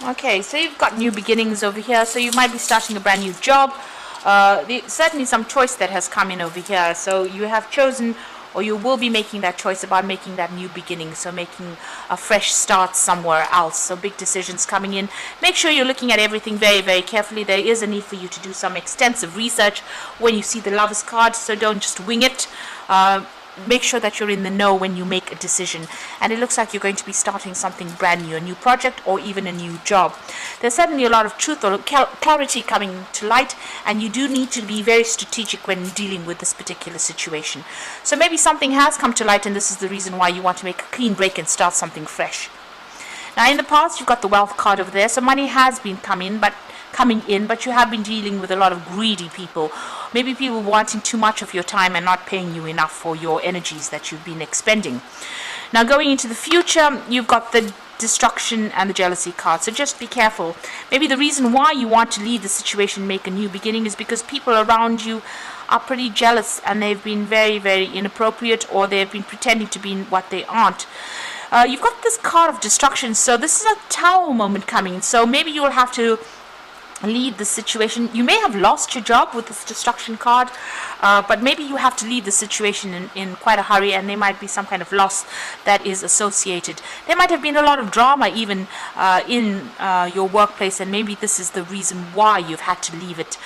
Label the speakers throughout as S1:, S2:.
S1: Okay, so you've got new beginnings over here. So you might be starting a brand new job. Certainly some choice that has come in over here. So you have chosen, or you will be making that choice about making that new beginning. So making a fresh start somewhere else. So big decisions coming in. Make sure you're looking at everything very, very carefully. There is a need for you to do some extensive research when you see the Lovers card. So don't just wing it. Make sure that you're in the know when you make a decision. And it looks like you're going to be starting something brand new, a new project or even a new job. There's certainly a lot of truth or clarity coming to light, and you do need to be very strategic when dealing with this particular situation. So maybe something has come to light, and this is the reason why you want to make a clean break and start something fresh. Now in the past, you've got the wealth card over there, so money has been coming in, but you have been dealing with a lot of greedy people. Maybe people wanting too much of your time and not paying you enough for your energies that you've been expending. Now going into the future, you've got the destruction and the jealousy card. So just be careful. Maybe the reason why you want to leave the situation, make a new beginning, is because people around you are pretty jealous and they've been very, very inappropriate, or they've been pretending to be what they aren't. You've got this card of destruction, so this is a tower moment coming. So maybe you'll have to leave the situation. You may have lost your job with this destruction card, but maybe you have to leave the situation in quite a hurry, and there might be some kind of loss that is associated. There might have been a lot of drama even in your workplace, and maybe this is the reason why you've had to leave it.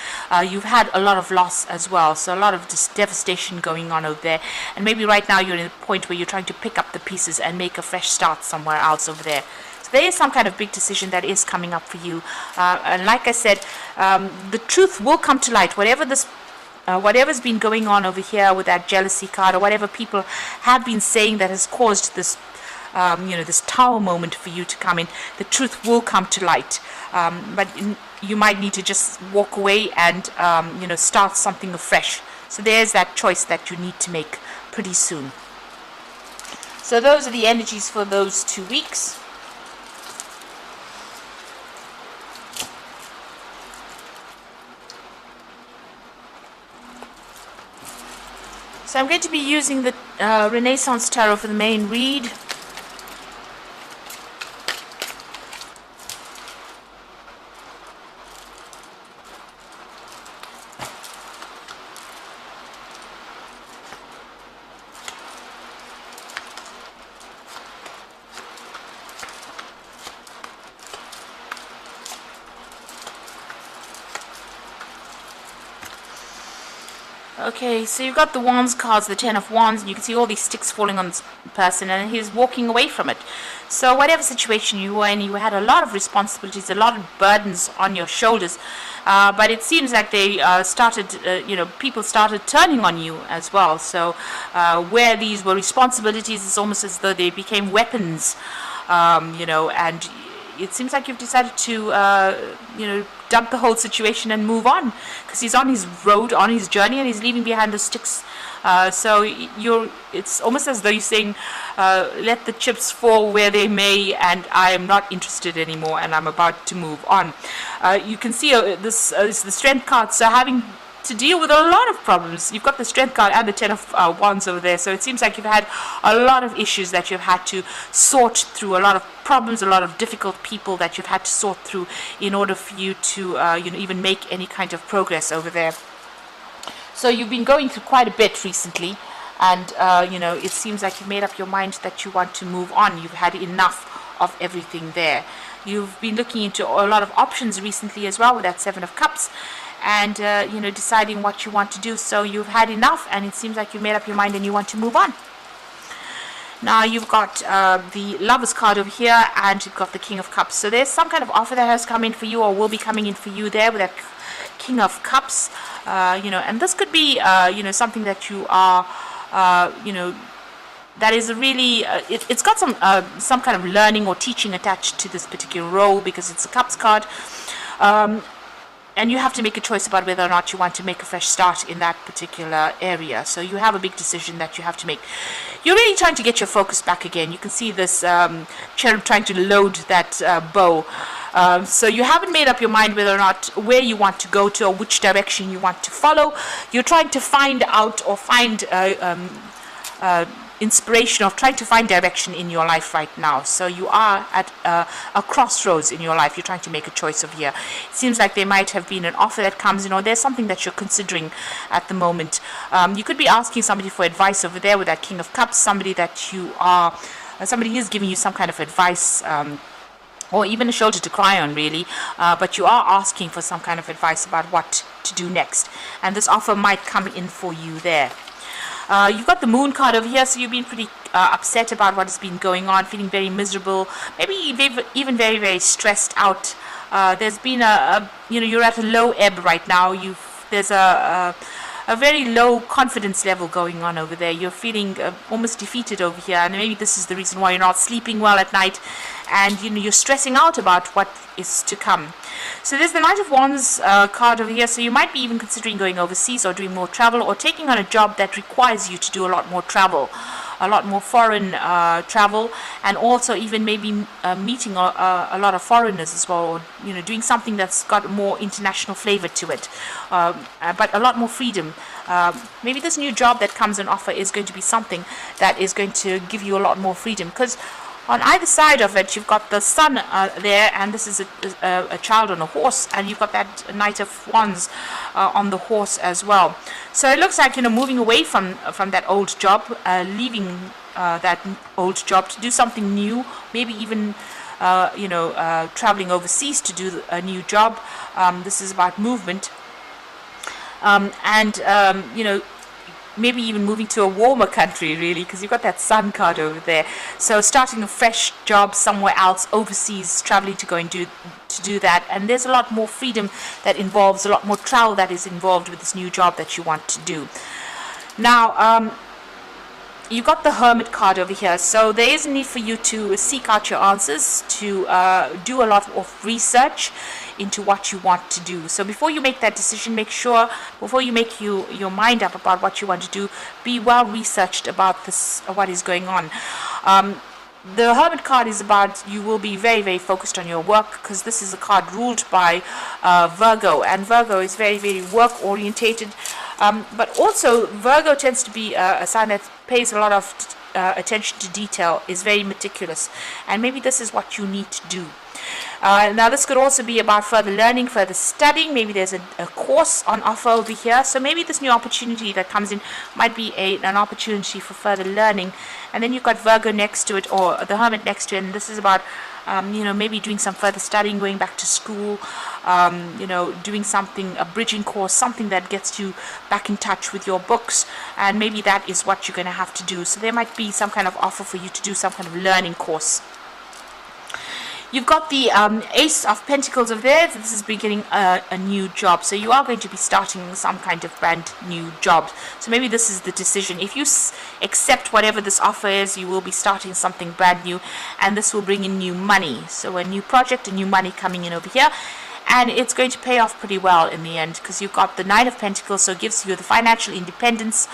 S1: You've had a lot of loss as well, so a lot of devastation going on over there, and maybe right now you're in a point where you're trying to pick up the pieces and make a fresh start somewhere else over there. There is some kind of big decision that is coming up for you, and like I said, the truth will come to light. Whatever's been going on over here with that jealousy card, or whatever people have been saying that has caused this, this tower moment for you to come in, the truth will come to light. But you might need to just walk away and start something afresh. So there's that choice that you need to make pretty soon. So those are the energies for those 2 weeks. So I'm going to be using the Renaissance Tarot for the main read. Okay, so you've got the Wands cards, the Ten of Wands, and you can see all these sticks falling on this person, and he's walking away from it. So whatever situation you were in, you had a lot of responsibilities, a lot of burdens on your shoulders, but it seems like they people started turning on you as well. So where these were responsibilities, it's almost as though they became weapons, and it seems like you've decided to, dump the whole situation and move on, because he's on his road, on his journey, and he's leaving behind the sticks. So it's almost as though you're saying, let the chips fall where they may, and I am not interested anymore, and I'm about to move on. You can see this is the Strength card, so having to deal with a lot of problems. You've got the Strength card and the Ten of Wands over there, so it seems like you've had a lot of issues that you've had to sort through, a lot of problems, a lot of difficult people that you've had to sort through in order for you to even make any kind of progress over there. So you've been going through quite a bit recently, and it seems like you've made up your mind that you want to move on. You've had enough of everything there. You've been looking into a lot of options recently as well with that Seven of Cups, and deciding what you want to do. So you've had enough, and it seems like you've made up your mind and you want to move on. Now you've got the Lovers card over here, and you've got the King of Cups. So there's some kind of offer that has come in for you, or will be coming in for you there with that King of Cups. And this could be something that you are that is really it's got some kind of learning or teaching attached to this particular role, because it's a Cups card. And you have to make a choice about whether or not you want to make a fresh start in that particular area. So you have a big decision that you have to make. You're really trying to get your focus back again. You can see this cherub trying to load that bow. So you haven't made up your mind whether or not where you want to go to, or which direction you want to follow. You're trying to find out, or find inspiration of trying to find direction in your life right now. So you are at a crossroads in your life. You're trying to make a choice over here. It seems like there might have been an offer that comes in, or there's something that you're considering at the moment. You could be asking somebody for advice over there with that King of Cups, somebody that you are, somebody is giving you some kind of advice, or even a shoulder to cry on, really, but you are asking for some kind of advice about what to do next, and this offer might come in for you there. You've got the Moon card over here, so you've been pretty upset about what has been going on, feeling very miserable, maybe even very, very stressed out. There's been you're at a low ebb right now. There's a very low confidence level going on over there. You're feeling almost defeated over here, and maybe this is the reason why you're not sleeping well at night, and you're stressing out about what is to come. So there's the Knight of Wands card over here, so you might be even considering going overseas or doing more travel, or taking on a job that requires you to do a lot more travel, a lot more foreign travel, and also even maybe meeting a lot of foreigners as well, or doing something that's got more international flavor to it, but a lot more freedom. Maybe this new job that comes on offer is going to be something that is going to give you a lot more freedom, because on either side of it, you've got the Sun there, and this is a child on a horse, and you've got that Knight of Wands on the horse as well. So it looks like moving away from that old job, leaving that old job to do something new, maybe even traveling overseas to do a new job. This is about movement, maybe even moving to a warmer country, really, because you've got that Sun card over there. So starting a fresh job somewhere else, overseas, traveling to go and do that. And there's a lot more freedom that involves, a lot more travel that is involved with this new job that you want to do. Now, you've got the Hermit card over here, so there is a need for you to seek out your answers, to do a lot of research into what you want to do. So before you make that decision, make sure, before you make your mind up about what you want to do, be well researched about this, what is going on. The Hermit card is about, you will be very, very focused on your work, because this is a card ruled by Virgo, and Virgo is very, very work orientated, but also Virgo tends to be a sign that pays a lot of attention to detail, is very meticulous, and maybe this is what you need to do. Now this could also be about further learning, further studying. Maybe there's a course on offer over here, so maybe this new opportunity that comes in might be an opportunity for further learning. And then you've got Virgo next to it, or the Hermit next to it, and this is about maybe doing some further studying, going back to school, doing something, a bridging course, something that gets you back in touch with your books, and maybe that is what you're going to have to do. So there might be some kind of offer for you to do some kind of learning course. You've got the Ace of Pentacles over there. This is beginning a new job. So you are going to be starting some kind of brand new job. So maybe this is the decision. If you accept whatever this offer is, you will be starting something brand new, and this will bring in new money. So a new project, a new money coming in over here. And it's going to pay off pretty well in the end, because you've got the Nine of Pentacles, so it gives you the financial independence,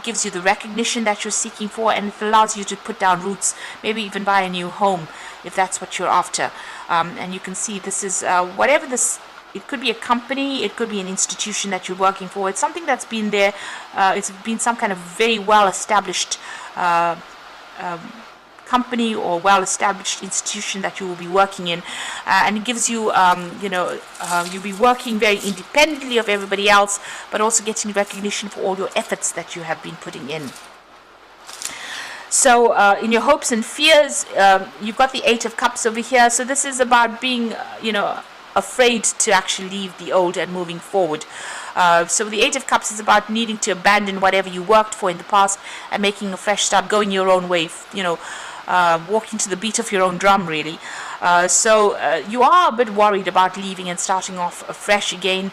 S1: gives you the recognition that you're seeking for, and it allows you to put down roots, maybe even buy a new home, if that's what you're after. And you can see this is whatever this, it could be a company, it could be an institution that you're working for. It's something that's been there, it's been some kind of very well-established company or well-established institution that you will be working in, and it gives you, you'll be working very independently of everybody else, but also getting recognition for all your efforts that you have been putting in. So in your hopes and fears, you've got the Eight of Cups over here. So this is about being, afraid to actually leave the old and moving forward. So the Eight of Cups is about needing to abandon whatever you worked for in the past and making a fresh start, going your own way, walking to the beat of your own drum, really. So you are a bit worried about leaving and starting off afresh again.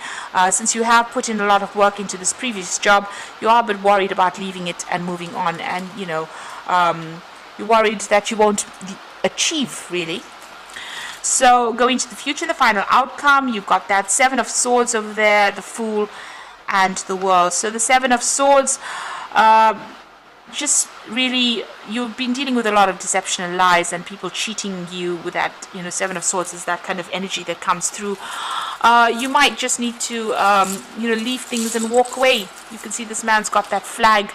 S1: Since you have put in a lot of work into this previous job, you are a bit worried about leaving it and moving on, and you're worried that you won't achieve, really. So going to the future, the final outcome, you've got that Seven of Swords over there, the Fool, and the World. So the Seven of Swords, just really, you've been dealing with a lot of deception and lies and people cheating you with that, Seven of Swords is that kind of energy that comes through. You might just need to, leave things and walk away. You can see this man's got that flag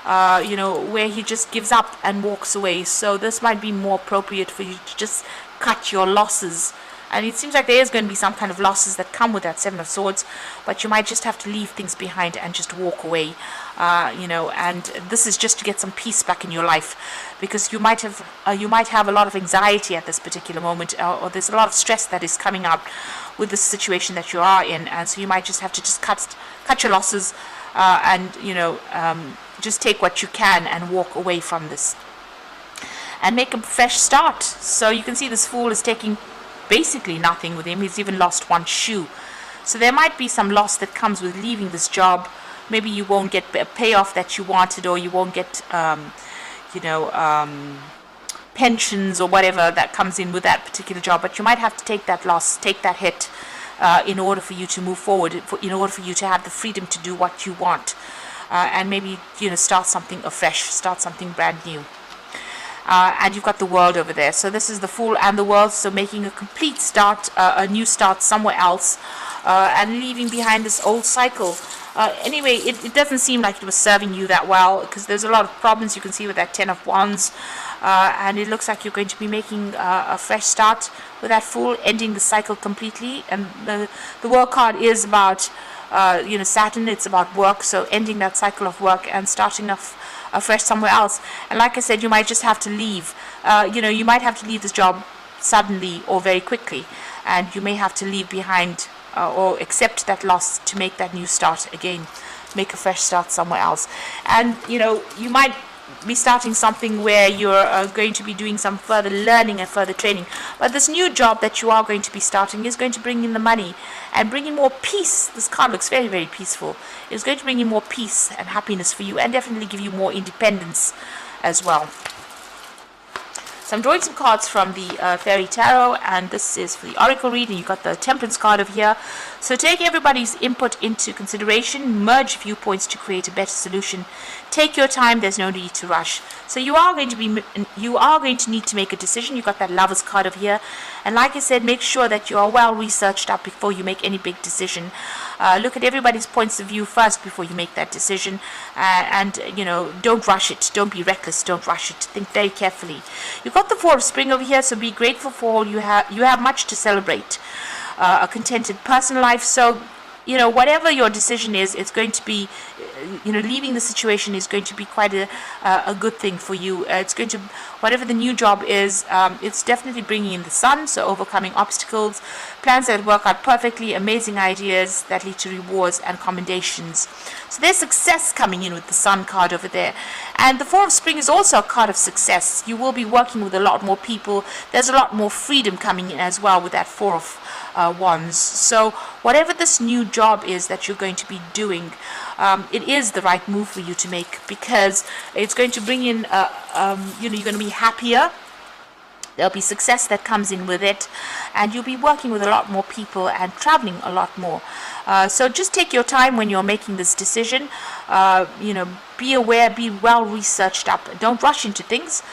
S1: where he just gives up and walks away. So this might be more appropriate for you to just cut your losses. And it seems like there is going to be some kind of losses that come with that Seven of Swords, but you might just have to leave things behind and just walk away, and this is just to get some peace back in your life, because you might have a lot of anxiety at this particular moment, or there's a lot of stress that is coming up with the situation that you are in, and so you might just have to just cut your losses, and just take what you can and walk away from this and make a fresh start. So you can see this Fool is taking basically nothing with him. He's even lost one shoe. So there might be some loss that comes with leaving this job. Maybe you won't get a payoff that you wanted, or you won't get pensions or whatever that comes in with that particular job, but you might have to take that loss, take that hit, in order for you to move forward, in order for you to have the freedom to do what you want, and maybe start something afresh, start something brand new. And you've got the World over there. So this is the Fool and the World. So making a complete start, a new start somewhere else, and leaving behind this old cycle. Anyway, it doesn't seem like it was serving you that well, because there's a lot of problems you can see with that Ten of Wands. And it looks like you're going to be making a fresh start with that Fool, ending the cycle completely. And the World card is about Saturn. It's about work, so ending that cycle of work and starting off afresh somewhere else. And like I said, you might just have to leave. You might have to leave this job suddenly or very quickly, and you may have to leave behind or accept that loss to make that new start again, make a fresh start somewhere else. And you might be starting something where you're going to be doing some further learning and further training, but this new job that you are going to be starting is going to bring in the money and bring in more peace. This card looks very, very peaceful. It's going to bring in more peace and happiness for you, and definitely give you more independence as well. So I'm drawing some cards from the Fairy Tarot, and this is for the Oracle reading. You've got the Temperance card over here. So take everybody's input into consideration, merge viewpoints to create a better solution. Take your time, there's no need to rush. So you are going to need to make a decision. You've got that Lovers card over here. And like I said, make sure that you are well researched up before you make any big decision. Look at everybody's points of view first before you make that decision, and don't rush it. Don't be reckless. Don't rush it. Think very carefully. You've got the Four of Spring over here, so be grateful for all you have. You have much to celebrate. A contented personal life. So whatever your decision is, it's going to be, leaving the situation is going to be quite a good thing for you. It's going to, whatever the new job is, it's definitely bringing in the sun, so overcoming obstacles, plans that work out perfectly, amazing ideas that lead to rewards and commendations. So there's success coming in with the Sun card over there. And the Four of Spring is also a card of success. You will be working with a lot more people. There's a lot more freedom coming in as well with that Four of Wands. So whatever this new job is that you're going to be doing, it is the right move for you to make, because it's going to bring in you're going to be happier. There'll be success that comes in with it, and you'll be working with a lot more people and traveling a lot more. So just take your time when you're making this decision. Be aware, be well researched up. Don't rush into things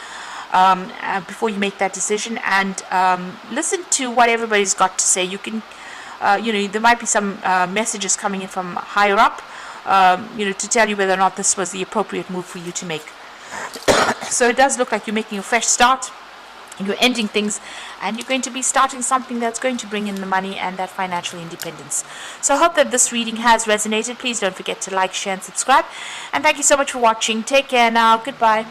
S1: before you make that decision, and listen to what everybody's got to say. You can, there might be some messages coming in from higher up, to tell you whether or not this was the appropriate move for you to make. So it does look like you're making a fresh start. You're ending things, and you're going to be starting something that's going to bring in the money and that financial independence. So I hope that this reading has resonated. Please don't forget to like, share, and subscribe. And thank you so much for watching. Take care now. Goodbye.